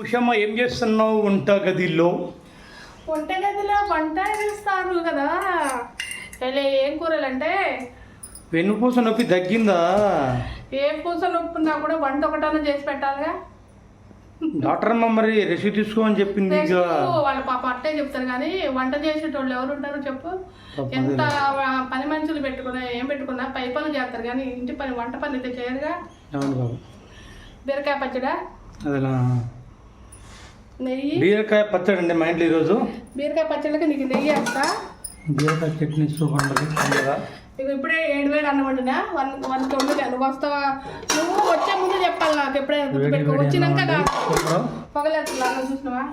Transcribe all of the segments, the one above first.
ఉషమ్మ ఏం చేస్తున్నావు వంటగదిలో? వంటగదిలో వంట చేస్తారు కదా. ఏం కూరలు అంటే వెన్నుపూస నొప్పి తగ్గిందా? ఏ పూస నొప్పి ఉన్నా కూడా వంట ఒకటన్నా చేసి పెట్టాలిగా. డాక్టర్ అమ్మ మరి రెసిపీ తీసుకోమని చెప్పింది. వాళ్ళ పాప అట్టే చెప్తారు కానీ వంట చేసేటోళ్ళు ఎవరు ఉంటారు చెప్పు. ఎంత పని మనుషులు పెట్టుకున్నా ఏం పెట్టుకున్నా పై పనులు చేస్తారు కానీ ఇంటి పని వంట పని అయితే చేయరుగా. అవును బాబు. బీరకాయ పచ్చడా, అదేలా నెయ్యి. బీరకాయ పచ్చడి అండి మా ఇంట్లో ఈరోజు. బీరకాయ పచ్చడికి నీకు నెయ్యి వేస్తా. బీరకాయ చట్నీ సూపర్ ఉంటుంది. ఇక ఇప్పుడే 7 అన్నం వండినా 1 వండుగా. నువ్వు వస్తావా? నువ్వు వచ్చే ముందు చెప్పాలి నాకు ఎప్పుడైనా గుర్తుపెట్టుకో. వచ్చినాక పొగలేస్తున్నా చూసినావా?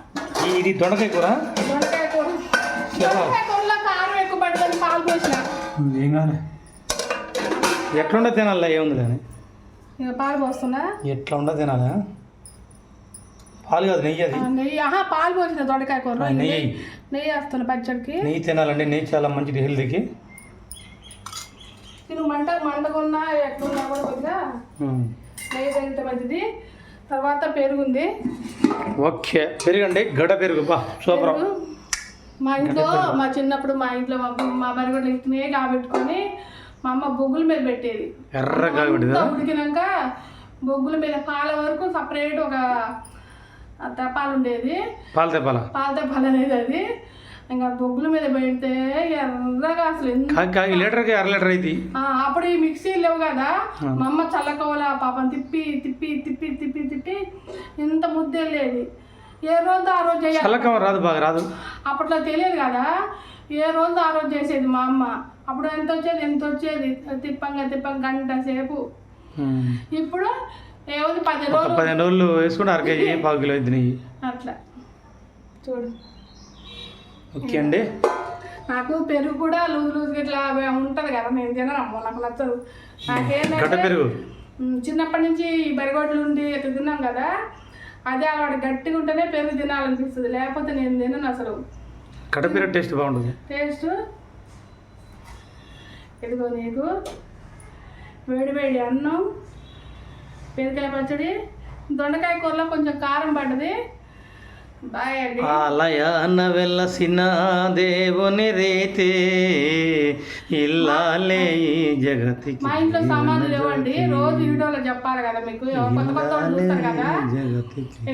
ఇది దొండకాయ కూర. దొండకాయ కూర, దొండకాయ కూరలో కారం ఎక్కువ పడుతుంది. పాలు పోసిన ఏం కాదు, ఎట్లుండే తినాలా ఏముంది కానీ. ఇక పాలు పోస్తున్నా. ఎట్లా ఉండ తినాలా? పాలు కాదు నెయ్యి. అది నెయ్యి. పాలు పోసిన దొండకాయ కూర నెయ్యి వేస్తున్నా పచ్చడికి. నెయ్యి తినాలండి, నెయ్యి చాలా మంచిది హెల్త్కి. నువ్వు మంటకున్నా ఎట్లున్నా కూడా కొద్దిగా నెయ్యి తగిలితే మంచిది. తర్వాత పెరుగుంది. ఓకే, పెరుగండి, గడ్డ పెరుగు. బా సూపర్. మా ఇంట్లో మా చిన్నప్పుడు మా ఇంట్లో మా బరిగొడ్లు ఇట్నే కాబెట్టుకొని మా అమ్మ బొగ్గుల మీద పెట్టేది. ఎర్రగా ఉడికినాక బొగ్గుల మీద పాల వరకు సపరేట్ ఒక తెప్పాలు ఉండేది. పాల తెప్పాల అనేది అది. ఇంకా బొగ్గుల మీద పెడితే ఎర్రగా అసలు లీటర్కి 1/2 లీటర్ అయితే. అప్పుడు ఈ మిక్సీ లేవు కదా. మా అమ్మ చల్లకోవాల పాపం తిప్పి తిప్పి తిప్పి తిప్పి తిప్పి ఇంత ముద్ద వెళ్ళేది. ఏ రోజు ఆ రోజు చేయాలి. రాదు, బాగా రాదు. అప్పట్లో తెలియదు కదా. ఏ రోజు ఆ రోజు చేసేది మా అమ్మ. అప్పుడు ఎంత వచ్చేది తిప్పంగా గంట సేపు. ఇప్పుడు ఏముంది 15 రోజులు వేసుకుని 1/2 కేజీ 1/2 కిలో తినేయి అట్లా. చూడు. ఓకే అండి. నాకు పెరుగు కూడా లూజ్ ఇట్లా ఉంటుంది కదా. నేను తినను, నాకు నచ్చదు. నాకేంటంటే పెరుగు చిన్నప్పటి నుంచి బరిగొడ్లు ఉండి ఇట్లా తిన్నాం కదా, అదే అలవాటు. గట్టిగా ఉంటేనే పెరుగు తినాలనిపిస్తుంది, లేకపోతే నేను తినను అసలు. కట్ట పెరుగు టేస్ట్ బాగుంటుంది. టేస్ట్ ఇదిగో నీకు వేడి అన్నం, బీరకాయ పచ్చడి, దొండకాయ కూరలో కొంచెం కారం పడ్డది. ఆలయాన వెలసిన దేవుని రీతే ఇల్లాలే జగతికి. మా ఇంట్లో సామాన్లు లేవండి. రోజు వీడియోలో చెప్పాలి కదా మీకు, కొత్త వాళ్ళు చూస్తారు కదా.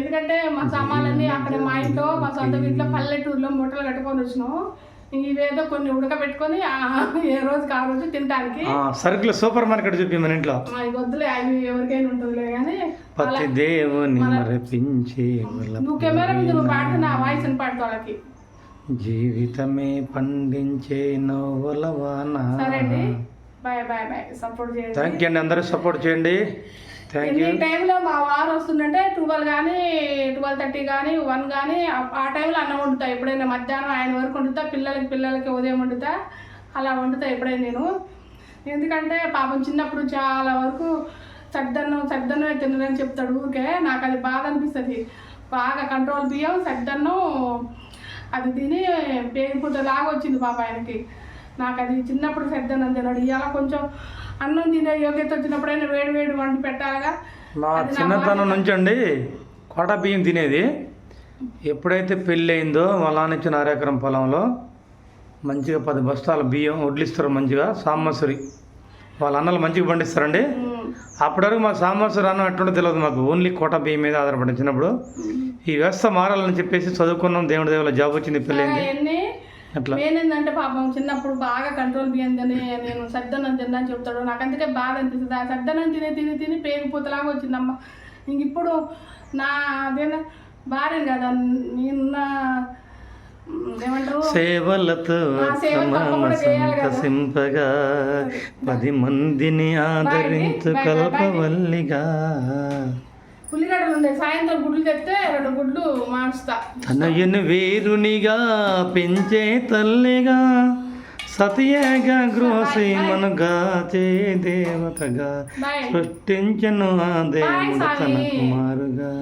ఎందుకంటే మా సామాన్లన్నీ అక్కడ మా ఇంట్లో మా సొంత ఇంట్లో పల్లెటూరులో మూటలు కట్టుకొని వచ్చినాం. ఇవేదో కొన్ని ఉడకబెట్టుకొని ఏ రోజుకి ఆ రోజు తినడానికి. సరుకులు సూపర్ మార్కెట్ చూపి మన ఇంట్లో. వద్దులే, అవి ఎవరికైనా ఉంటుందిలే కానీ. పతి దేవుని మరపించే నువ్వు కెమెరా మీద నువ్వు పాడుతున్నా వాయిస్ పాడుతా వాళ్ళకి. జీవితమే పండించే నవ్వులవాన. సరే అండి, బాయ్ బాయ్ బాయ్. సపోర్ట్ చేయండి. థ్యాంక్ యూ అండి, అందరూ సపోర్ట్ చేయండి. ఈ టైంలో మా వారు వస్తుందంటే 12 కానీ 12:30 కానీ 1 కానీ ఆ టైంలో అన్నం వండుతా. ఎప్పుడైనా మధ్యాహ్నం ఆయన వరకు వండుతా. పిల్లలకి ఉదయం వండుతా. అలా వండుతా ఎప్పుడైనా నేను. ఎందుకంటే పాపం చిన్నప్పుడు చాలా వరకు సద్దన్నం తినదని చెప్తాడు ఊరికే. నాకు అది బాధ అనిపిస్తుంది. బాగా కంట్రోల్ బియ్యం సద్దన్నం అది తిని పేరుపుత లాగా వచ్చింది పాప ఆయనకి. నాకు అది చిన్నప్పుడు సద్దన్నం తినడు. ఇవాళ కొంచెం అన్నం తినే యోగ్యత వచ్చినప్పుడైనా వేడి వండి పెట్టాలిగా. మా చిన్నతనం నుంచి అండి కోటా బియ్యం తినేది. ఎప్పుడైతే పెళ్ళి అయిందో వాళ్ళ ఇచ్చిన 1/2 ఎకరం పొలంలో మంచిగా 10 బస్తాల బియ్యం వడ్లిస్తారు. మంచిగా సాంబశ్వరి వాళ్ళ అన్నలు మంచిగా పండిస్తారండి. అప్పటివరకు మా సాంబశ్వరి అన్నం ఎట్లుంటో తెలియదు మాకు. ఓన్లీ కోటా బియ్యం మీద ఆధారపడించినప్పుడు ఈ వ్యవస్థ మారాలని చెప్పేసి చదువుకున్నాం. దేవుళ్ళ జాబ్ వచ్చింది, పెళ్ళి అయింది. ఏంటంటే పాపం చిన్నప్పుడు బాగా కంట్రోల్ బియ్యం తిని నేను సద్దన్నం తిందని చెప్తాడు. నాకు అందుకే బాధ అనిపిస్తుంది. ఆ సద్దన్నం తిని పేరుపోతలాగా వచ్చిందమ్మ. ఇంక ఇప్పుడు నా అదేనా భార్యను కదా నేనున్న ఏమంటారు సేవలతో సింపగా 10 మందిని ఆదరించు కల్పవల్లిగా. ఉల్లిగడ్డలు ఉండే సాయంత్రం గుడ్లు తెస్తే 2 గుడ్లు మారుస్తా. తనయుని వేరునిగా పెంచే తల్లిగా సతియగా గృహసీమనుగా చే దేవతగా సృష్టించను ఆ దేవుడు తన కుమారుగా.